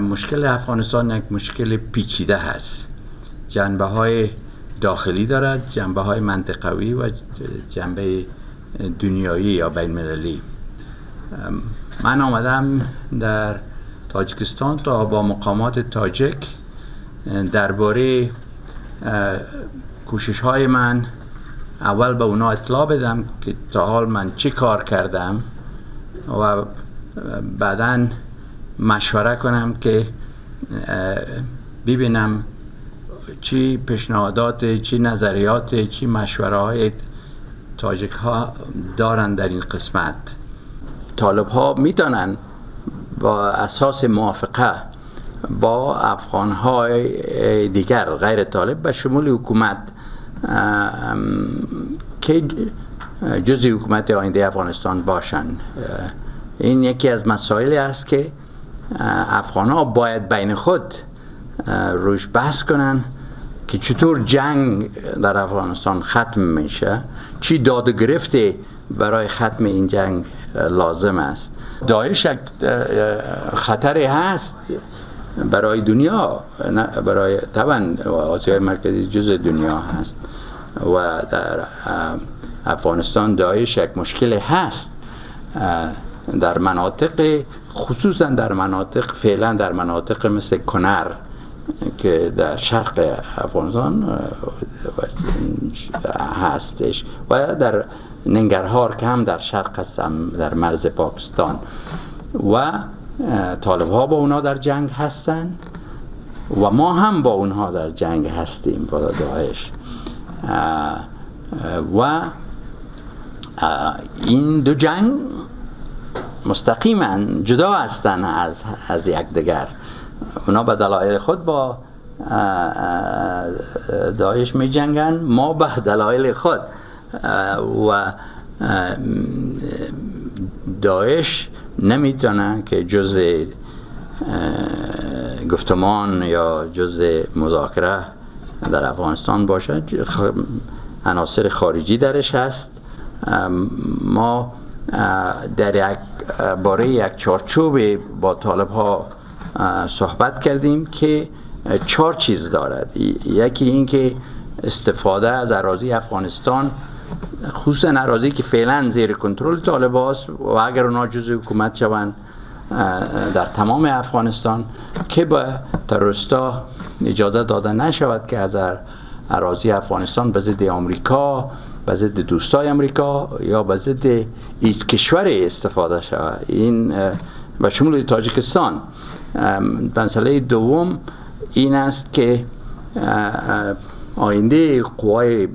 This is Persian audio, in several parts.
مشکل افغانستان یک مشکل پیچیده هست. جنبه های داخلی دارد، جنبه های منطقوی و جنبه دنیایی یا بین المللی. من آمدم در تاجیکستان تا با مقامات تاجیک درباره کوشش های من اول به اونا اطلاع بدم که تا حال من چی کار کردم و بعداً مشوره کنم که ببینم چی پیشنهادات، چی نظریات، چی مشوره های تاجیک ها دارن در این قسمت. طالب ها میتونن با اساس موافقه با افغان های دیگر غیر طالب به شمول حکومت که جزء حکومت آینده افغانستان باشند. این یکی از مسائلی است که افغان ها باید بین خود روش بحث کنن که چطور جنگ در افغانستان ختم میشه، چی داد و گرفته برای ختم این جنگ لازم است. داعش یک خطری هست برای دنیا، برای طبعا آسیای مرکزی جزء دنیا هست و در افغانستان داعش یک مشکل هست در مناطق، خصوصا در مناطق فعلا در مناطق مثل کنر که در شرق افغانستان هستش و در ننگرهار که هم در شرق هستم در مرز پاکستان و طالب ها با اونا در جنگ هستن و ما هم با اونها در جنگ هستیم با داعش و این دو جنگ مستقیما جدا هستن از یکدیگر. اونا به دلایل خود با داعش می جنگن، ما به دلایل خود و داعش نمیتونه که جزء گفتمان یا جزء مذاکره در افغانستان باشه. عناصر خارجی درش هست. ما در باره یک چارچوب با طالب ها صحبت کردیم که 4 چیز دارد. یکی این که استفاده از اراضی افغانستان، خصوصا اراضی که فعلا زیر کنترل طالب هاست و اگر اونا جزء حکومت شوند در تمام افغانستان، که به تروریستا اجازه داده نشود که از اراضی افغانستان به ضد آمریکا، به ضد دوستای آمریکا یا به ضد هیچ کشوری استفاده شود. این به شمول تاجیکستان. مسئله دوم این است که آینده قوای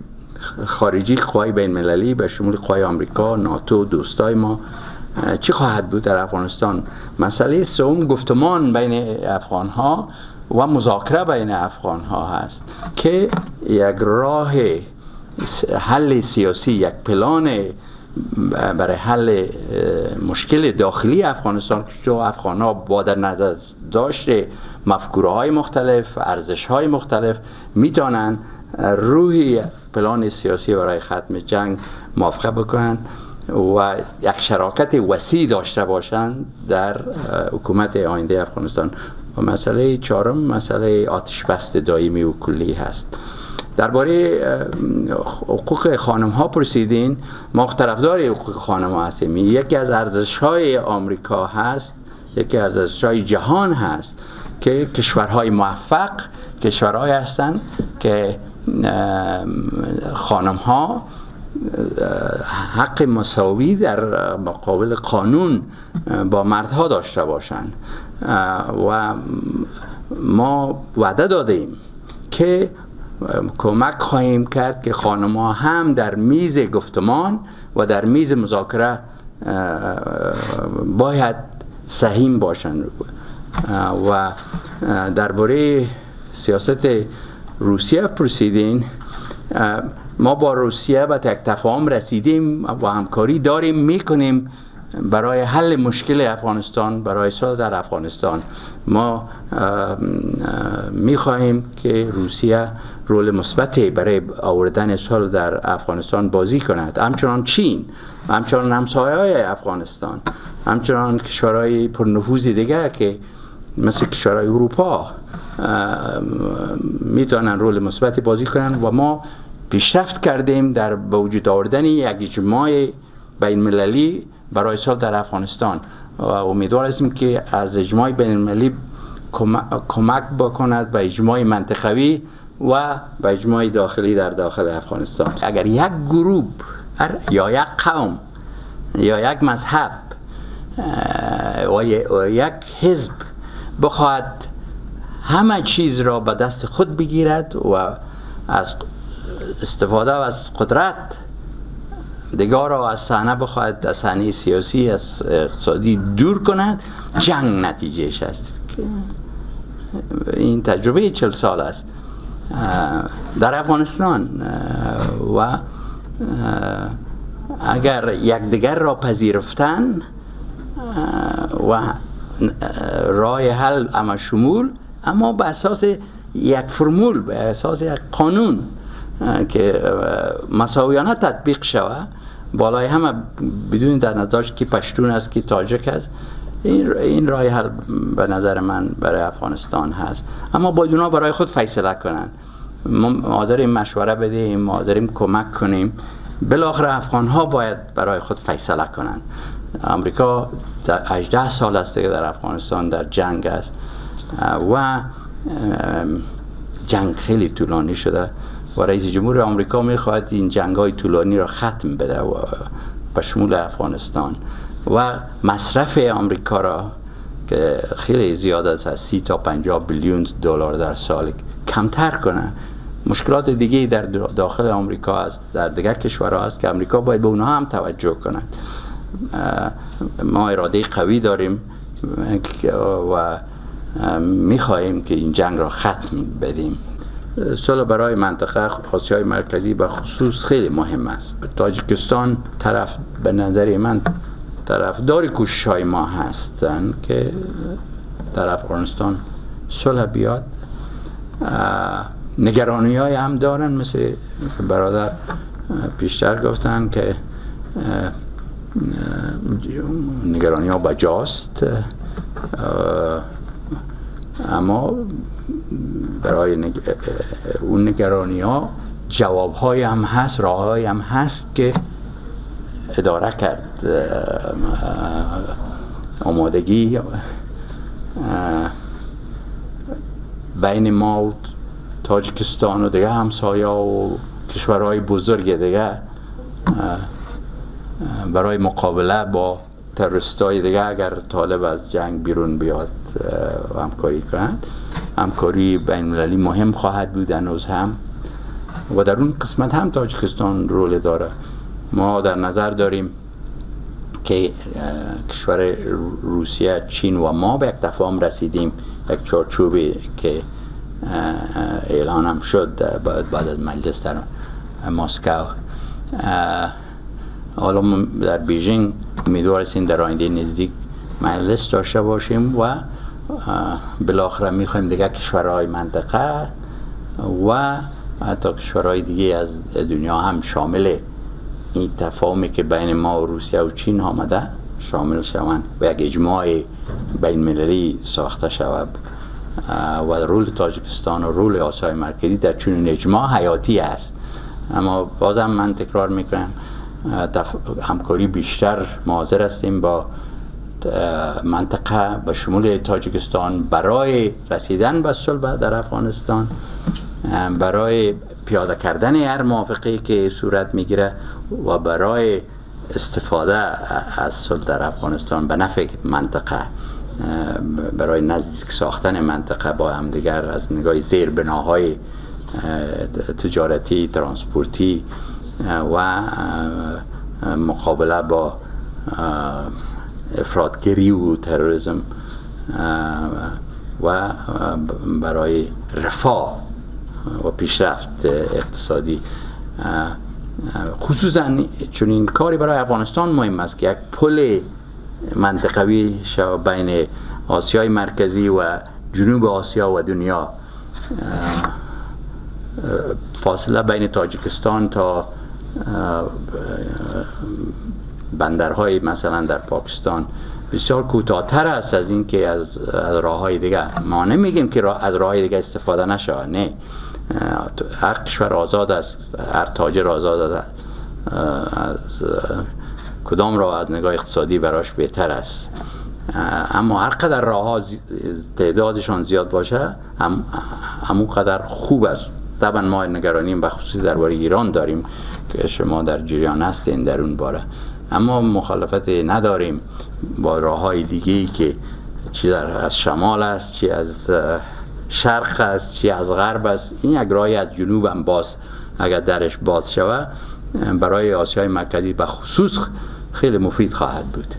خارجی، قوای بین المللی به شمول قوای آمریکا، ناتو، دوستای ما چی خواهد بود در افغانستان. مسئله سوم گفتمان بین افغان ها و مذاکره بین افغان ها هست که یک راه حل سیاسی، یک پلان برای حل مشکل داخلی افغانستان که افغان ها با در نظر داشته مفکوره های مختلف، ارزش های مختلف میتونن روی پلان سیاسی برای ختم جنگ موافقه بکنن و یک شراکت وسیع داشته باشند در حکومت آینده افغانستان. و مسئله چهارم مسئله آتش بس دائمی و کلی هست. درباره حقوق خانم ها پرسیدین. ما طرفدار حقوق خانم ها هستیم. یکی از ارزش های آمریکا هست، یکی از ارزش های جهان هست که کشورهای موفق کشورهای هستند که خانم ها حق مساوی در مقابل قانون با مردها داشته باشند و ما وعده دادیم که کمک خواهیم کرد که خانم‌ها هم در میز گفتمان و در میز مذاکره باید سهیم باشند. و درباره سیاست روسیه پرسیدین. ما با روسیه به یک تفاهم رسیدیم و همکاری داریم میکنیم برای حل مشکل افغانستان، برای صلح در افغانستان. ما میخواهیم که روسیه رول مثبتی برای آوردن صلح در افغانستان بازی کند، همچنان چین، همچنان همسایه‌های افغانستان، همچنان کشورهای پرنفوذ دیگه که مثل کشورهای اروپا میتونن رول مثبتی بازی کنن و ما پیشرفت کردیم در به وجود آوردن یک اجماع بین المللی برای صلح در افغانستان و امیدوار هستیم که از اجماع بین المللی کمک بکند به اجماع منطقوی و به اجماع داخلی در داخل افغانستان. اگر یک گروه یا یک قوم یا یک مذهب و یک حزب بخواهد همه چیز را به دست خود بگیرد و از استفاده و از قدرت دیگر را از صحنه بخواهد، از صحنه سیاسی از اقتصادی دور کند، جنگ نتیجهش است. این تجربه 40 سال است در افغانستان و اگر یکدیگر را پذیرفتن و راه حل همه شمول، اما به اساس یک فرمول، به اساس یک قانون که مساویانه تطبیق شود، بالای همه بدون در نظر که پشتون است که تاجک است، این راه حل به نظر من برای افغانستان هست. اما باید اونا برای خود فیصله کنن. ما حاضریم مشوره بدیم، ما حاضریم کمک کنیم. بالاخره افغان ها باید برای خود فیصله کنن. امریکا 18 سال است که در افغانستان در جنگ است و جنگ خیلی طولانی شده و رئیس جمهور آمریکا میخواهد این جنگ های طولانی را ختم بده و به شمول افغانستان و مصرف آمریکا را که خیلی زیاد است، از 30 تا 50 بیلیون دلار در سال، کمتر کنه. مشکلات دیگه در داخل آمریکا است، در دیگر کشورها است که آمریکا باید به اونها هم توجه کنه. ما اراده قوی داریم و میخواهیم که این جنگ را ختم بدیم. صلح برای منطقه آسیای مرکزی به خصوص خیلی مهم است. تاجیکستان به نظر من طرفدار کوشش‌های ما هستند که در افغانستان صلح بیاد. نگرانی‌های هم دارن، مثل برادر پیشتر گفتن که نگرانی‌ها بجاست، اما برای اون نگرانی‌ها جواب‌های هم هست، راه‌هایی هم هست که اداره کرد. آمادگی بین ما و تاجیکستان و دیگه همسایه و کشورهای بزرگ دیگه برای مقابله با تروریستای دیگه اگر طالب از جنگ بیرون بیاد همکاری کنند. همکاری بین المللی مهم خواهد بود هنوز هم و در اون قسمت هم تاجیکستان رول داره. ما در نظر داریم که کشور روسیه، چین و ما به یک تفاهم رسیدیم، یک چارچوبی که اعلان هم شد بعد از مجلس در مسکو. حالا ما در بیژینگ امیدوار هستیم در آینده نزدیک مجلس داشته باشیم و بالاخره میخوایم دیگه کشورهای منطقه و حتی کشورهای دیگه از دنیا هم شامل این تفاهمی که بین ما و روسیه و چین آمده شامل شوند و یک اجماع بین المللی ساخته شود و رول تاجیکستان و رول آسیای مرکزی در چنین اجماع حیاتی است. اما بازم من تکرار میکنم همکاری بیشتر حاضر هستیم با منطقه به شمول تاجیکستان برای رسیدن به صلح در افغانستان، برای پیاده کردن هر موافقه‌ای که صورت میگیره و برای استفاده از صلح در افغانستان به نفع منطقه، برای نزدیک ساختن منطقه با هم دیگر از نگاه زیربناهای تجارتی، ترانسپورتی و مقابله با افراطگری و تروریسم و برای رفاه و پیشرفت اقتصادی. خصوصا چون این کاری برای افغانستان مهم است که یک پل منطقوی شود بین آسیای مرکزی و جنوب آسیا و دنیا. فاصله بین تاجیکستان تا بندرهای مثلا در پاکستان بسیار کوتاه‌تر است از این که از راه‌های دیگه. ما نمیگیم که از راه‌های دیگه استفاده نشه، نه، هر کشور آزاد است، هر تاجر آزاد است از کدام راه از نگاه اقتصادی براش بهتر است. اما هر قدر راه‌ها تعدادشان زیاد باشه همون قدر خوب است. طبعا ما نگرانی بخصوص درباره ایران داریم که شما در جریان هستین در اون باره، اما مخالفت نداریم با راه‌های دیگه‌ای که چی از شمال است، چی از شرق است، چی از غرب است. این یک راهی از جنوب هم باز اگر درش باز شود برای آسیای مرکزی به خصوص خیلی مفید خواهد بود.